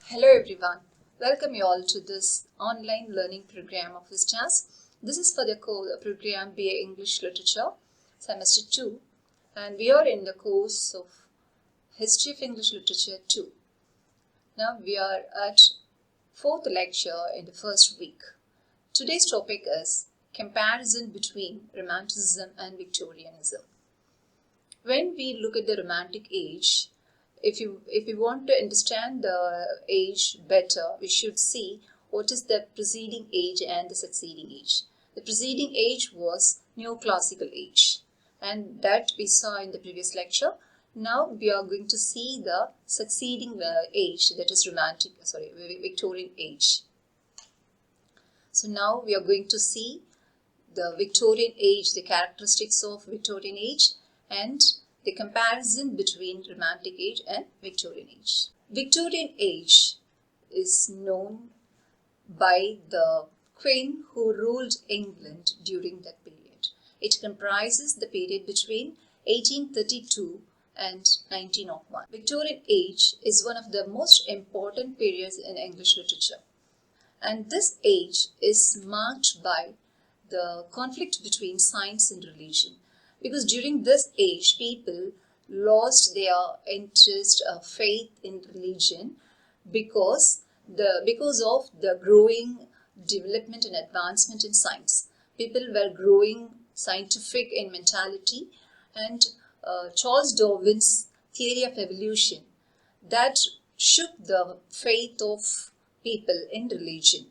Hello everyone, welcome you all to this online learning program of Vistas. This is for the program BA English Literature, Semester 2, and we are in the course of History of English Literature 2. Now we are at 4th lecture in the first week. Today's topic is comparison between Romanticism and Victorianism. When we look at the Romantic age, if we want to understand the age better, we should see what is the preceding age and the succeeding age. The preceding age was neoclassical age, and that we saw in the previous lecture. Now we are going to see the succeeding age, that is Victorian age. So now we are going to see the Victorian age, the characteristics of Victorian age, and the comparison between Romantic age and Victorian age. Victorian age is known by the Queen who ruled England during that period. It comprises the period between 1832 and 1901. Victorian age is one of the most important periods in English literature. And this age is marked by the conflict between science and religion. Because during this age, people lost their interest of faith in religion because of the growing development and advancement in science. People were growing scientific in mentality, and Charles Darwin's theory of evolution that shook the faith of people in religion.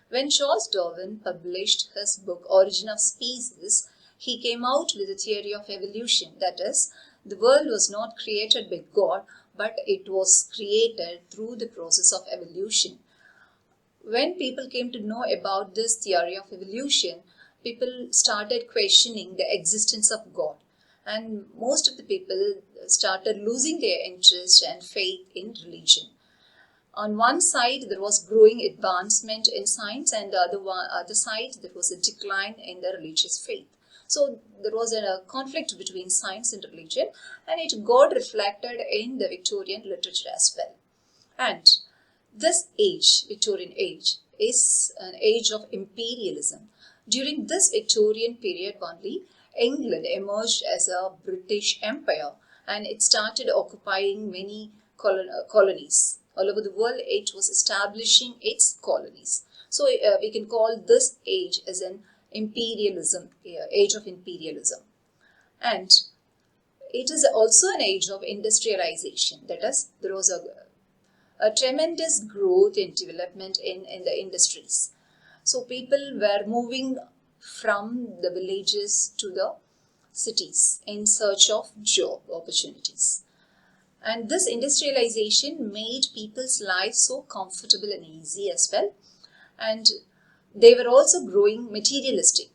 When Charles Darwin published his book Origin of Species, he came out with a theory of evolution, that is, the world was not created by God, but it was created through the process of evolution. When people came to know about this theory of evolution, people started questioning the existence of God, and most of the people started losing their interest and faith in religion. On one side, there was growing advancement in science, and the other side, there was a decline in the religious faith. So there was a conflict between science and religion, and it got reflected in the Victorian literature as well. And this age, Victorian age, is an age of imperialism. During this Victorian period only, England emerged as a British empire, and it started occupying many colonies. All over the world, it was establishing its colonies. So we can call this age as an imperialism, age of imperialism. And it is also an age of industrialization. That is, there was a tremendous growth and development in the industries. So people were moving from the villages to the cities in search of job opportunities. And this industrialization made people's lives so comfortable and easy as well. And they were also growing materialistic.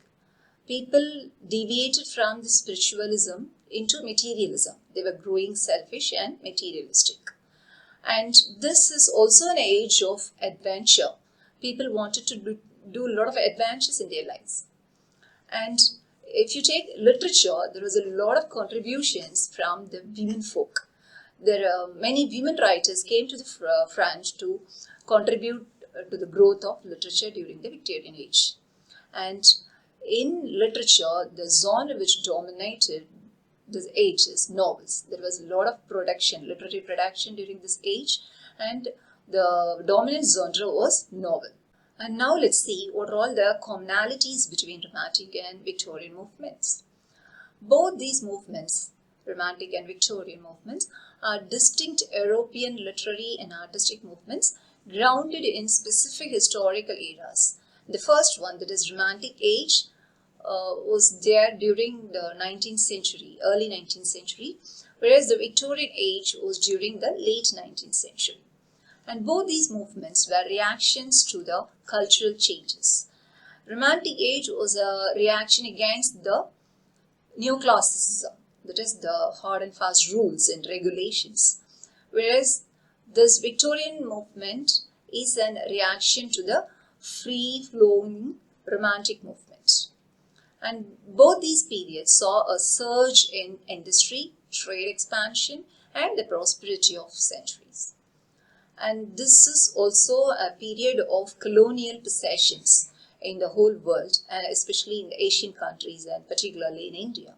People deviated from the spiritualism into materialism. They were growing selfish and materialistic. And this is also an age of adventure. People wanted to do a lot of adventures in their lives. And if you take literature, there was a lot of contributions from the women folk. There are many women writers came to the front to contribute to the growth of literature during the Victorian age. And in literature, the genre which dominated this age is novels. There was a lot of literary production during this age, and the dominant genre was novel. And now let's see what are all the commonalities between Romantic and Victorian movements. Both these movements, Romantic and Victorian movements, are distinct European literary and artistic movements grounded in specific historical eras. The first one, that is Romantic age, was there during the 19th century, early 19th century, whereas the Victorian age was during the late 19th century. And both these movements were reactions to the cultural changes. Romantic age was a reaction against the neoclassicism, that is the hard and fast rules and regulations, whereas this Victorian movement is a reaction to the free-flowing Romantic movement. And both these periods saw a surge in industry, trade expansion, and the prosperity of centuries. And this is also a period of colonial possessions in the whole world, and especially in the Asian countries and particularly in India.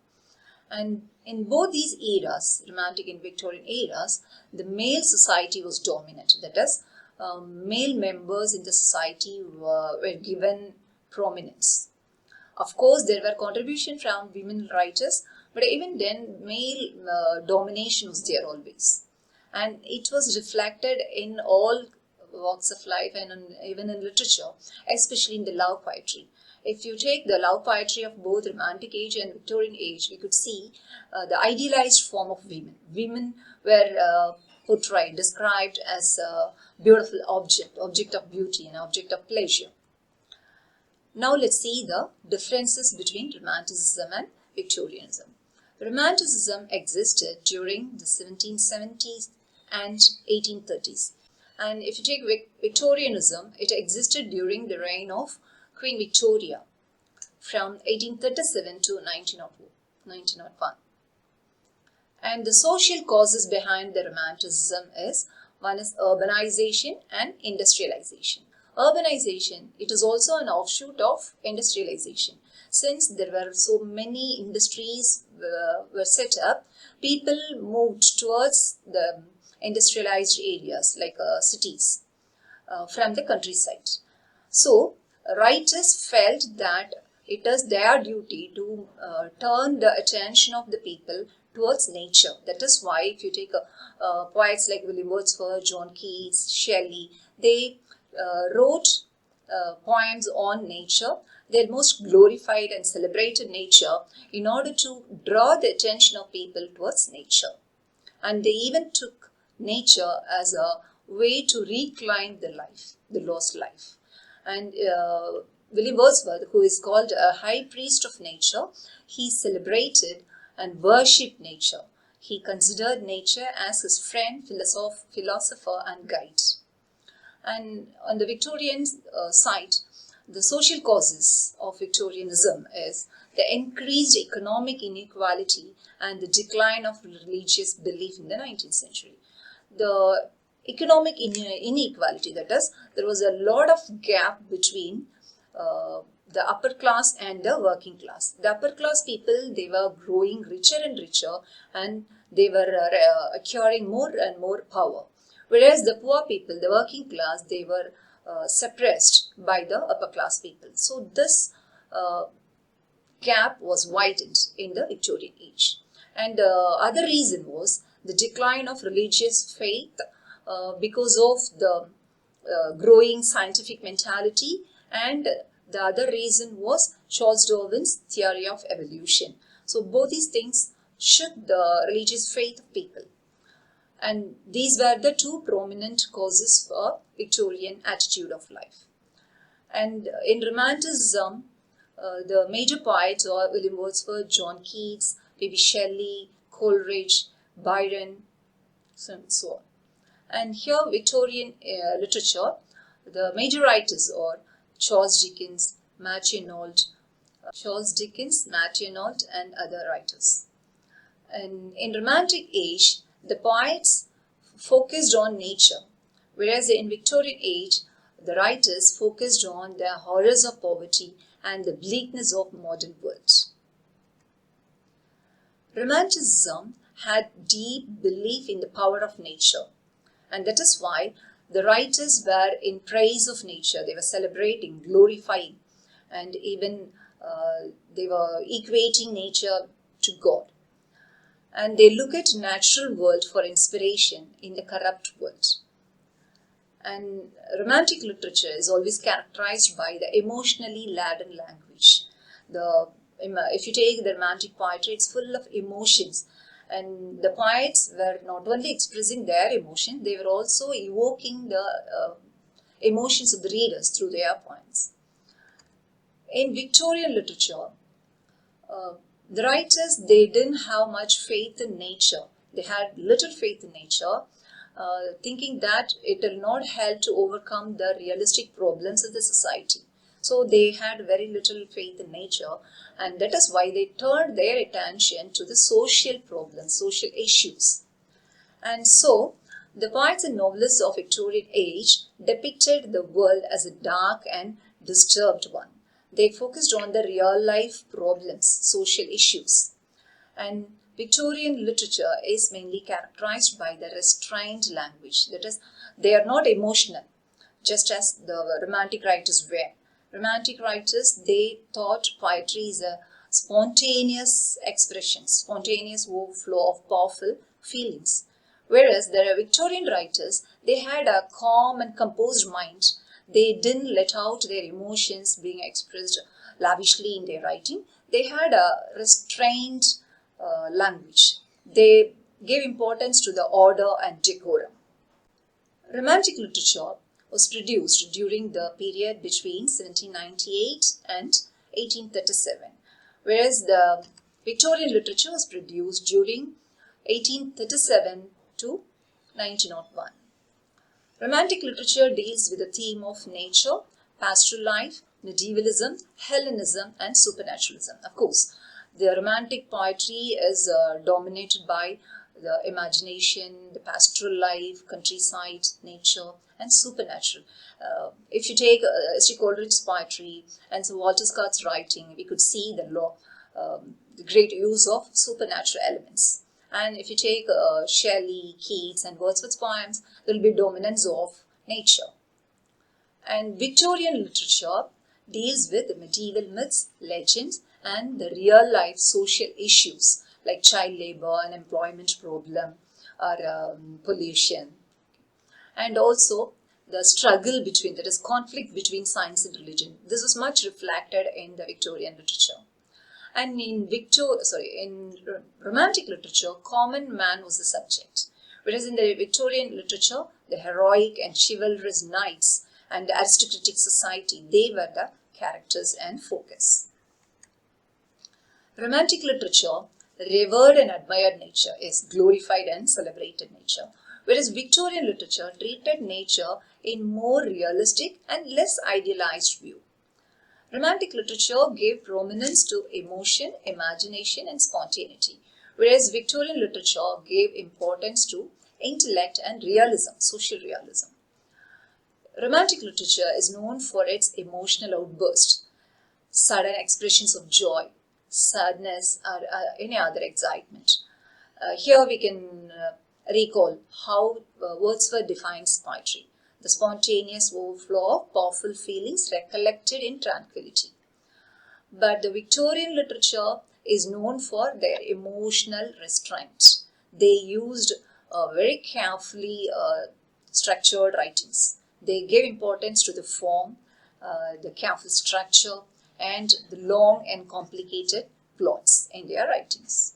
And in both these eras, Romantic and Victorian eras, the male society was dominant. That is, male members in the society were given prominence. Of course, there were contributions from women writers, but even then, male domination was there always. And it was reflected in all walks of life and even in literature, especially in the love poetry. If you take the love poetry of both Romantic age and Victorian age, we could see the idealized form of women. Women were portrayed, described as a beautiful object of beauty and object of pleasure. Now let's see the differences between Romanticism and Victorianism. Romanticism existed during the 1770s and 1830s. And if you take Victorianism, it existed during the reign of Queen Victoria from 1837 to 1901. And the social causes behind the Romanticism is, one is urbanization and industrialization. Urbanization, it is also an offshoot of industrialization. Since there were so many industries were set up, people moved towards the industrialized areas like cities from the countryside. So, writers felt that it is their duty to turn the attention of the people towards nature. That is why if you take poets like William Wordsworth, John Keats, Shelley, they wrote poems on nature. They most glorified and celebrated nature in order to draw the attention of people towards nature. And they even took nature as a way to reclaim the lost life. And William Wordsworth, who is called a high priest of nature, he celebrated and worshipped nature. He considered nature as his friend, philosopher and guide. And on the Victorian side, the social causes of Victorianism is the increased economic inequality and the decline of religious belief in the 19th century. The economic inequality, that is, there was a lot of gap between the upper class and the working class. The upper class people, they were growing richer and richer, and they were acquiring more and more power. Whereas the poor people, the working class, they were suppressed by the upper class people. So this gap was widened in the Victorian age. And the other reason was the decline of religious faith because of the growing scientific mentality, and the other reason was Charles Darwin's theory of evolution. So both these things shook the religious faith of people. And these were the two prominent causes for Victorian attitude of life. And in Romanticism, the major poets are William Wordsworth, John Keats, maybe Shelley, Coleridge, Byron, and so on. And here, Victorian literature, the major writers are Charles Dickens, Matthew Arnold, and other writers. And in Romantic age, the poets focused on nature, whereas in Victorian age, the writers focused on the horrors of poverty and the bleakness of modern world. Romanticism had deep belief in the power of nature, and that is why the writers were in praise of nature. They were celebrating, glorifying, and even they were equating nature to God. And they look at natural world for inspiration in the corrupt world. And Romantic literature is always characterized by the emotionally laden language. If you take the Romantic poetry, it's full of emotions. And the poets were not only expressing their emotion, they were also evoking the emotions of the readers through their poems. In Victorian literature, the writers, they didn't have much faith in nature. They had little faith in nature, thinking that it will not help to overcome the realistic problems of the society. So they had very little faith in nature, and that is why they turned their attention to the social problems, social issues. And so The poets and novelists of Victorian age depicted the world as a dark and disturbed one. They focused on the real life problems, social issues. And Victorian literature is mainly characterized by the restrained language. That is, they are not emotional, just as the Romantic writers were. Romantic writers, they thought poetry is a spontaneous expression, spontaneous overflow of powerful feelings. Whereas the Victorian writers, they had a calm and composed mind. They didn't let out their emotions being expressed lavishly in their writing. They had a restrained language. They gave importance to the order and decorum. Romantic literature was produced during the period between 1798 and 1837, whereas the Victorian literature was produced during 1837 to 1901. Romantic literature deals with the theme of nature, pastoral life, medievalism, Hellenism, and supernaturalism. Of course, the Romantic poetry is dominated by the imagination, the pastoral life, countryside, nature, and supernatural. If you take S.T. Coleridge's poetry and Sir Walter Scott's writing, we could see the great use of supernatural elements. And if you take Shelley, Keats, and Wordsworth's poems, there will be dominance of nature. And Victorian literature deals with the medieval myths, legends, and the real life social issues like child labor, unemployment problem, or pollution. And also the struggle between, that is, conflict between science and religion. This was much reflected in the Victorian literature. And in Romantic literature, common man was the subject. Whereas in the Victorian literature, the heroic and chivalrous knights and the aristocratic society, they were the characters and focus. Romantic literature revered and admired nature, is glorified and celebrated nature, whereas Victorian literature treated nature in more realistic and less idealized view. Romantic literature gave prominence to emotion, imagination, and spontaneity, whereas Victorian literature gave importance to intellect and realism, social realism. Romantic literature is known for its emotional outbursts, sudden expressions of joy, sadness, or any other excitement. Here we can recall how Wordsworth defines poetry: the spontaneous overflow of powerful feelings recollected in tranquility. But the Victorian literature is known for their emotional restraint. They used very carefully structured writings. They gave importance to the form, the careful structure, and the long and complicated plots in their writings.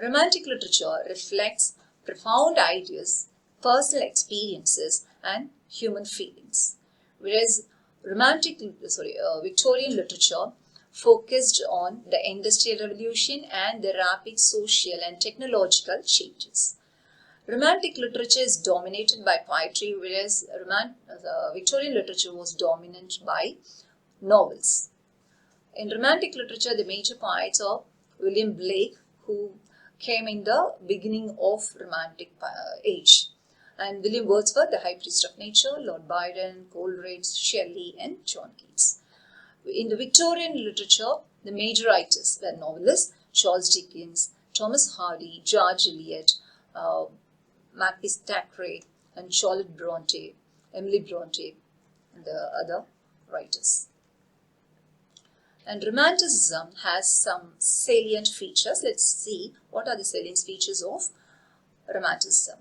Romantic literature reflects profound ideas, personal experiences, and human feelings, whereas Victorian literature focused on the Industrial Revolution and the rapid social and technological changes. Romantic literature is dominated by poetry, whereas Victorian literature was dominant by novels. In Romantic literature, the major poets are William Blake, who came in the beginning of Romantic age, and William Wordsworth, the high priest of nature, Lord Byron, Coleridge, Shelley, and John Keats. In the Victorian literature, the major writers were novelists: Charles Dickens, Thomas Hardy, George Eliot, Maurice Thackeray, and Charlotte Bronte, Emily Bronte, and the other writers. And Romanticism has some salient features. Let's see what are the salient features of Romanticism.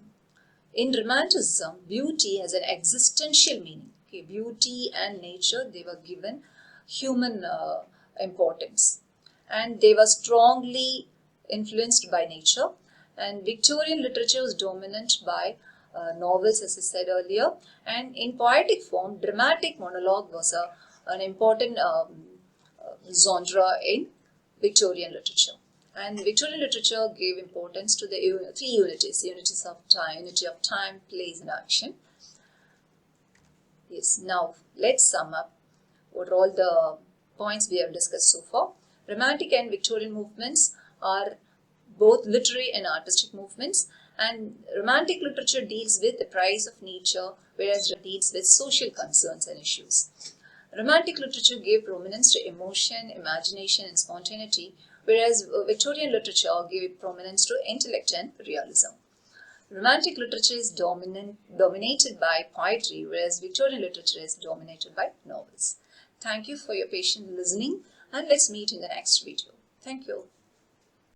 In Romanticism, beauty has an existential meaning. Okay, beauty and nature, they were given human importance, and they were strongly influenced by nature. And Victorian literature was dominant by novels, as I said earlier, and in poetic form, dramatic monologue was an important genre in Victorian literature. And Victorian literature gave importance to the three unities: unities of time, unity of time, place, and action. Yes, now let's sum up what all the points we have discussed so far. Romantic and Victorian movements are both literary and artistic movements, And romantic literature deals with the price of nature, whereas it deals with social concerns and issues. Romantic literature gave prominence to emotion, imagination, and spontaneity, whereas Victorian literature gave prominence to intellect and realism. Romantic literature is dominated by poetry, whereas Victorian literature is dominated by novels. Thank you for your patient listening, and let's meet in the next video. Thank you.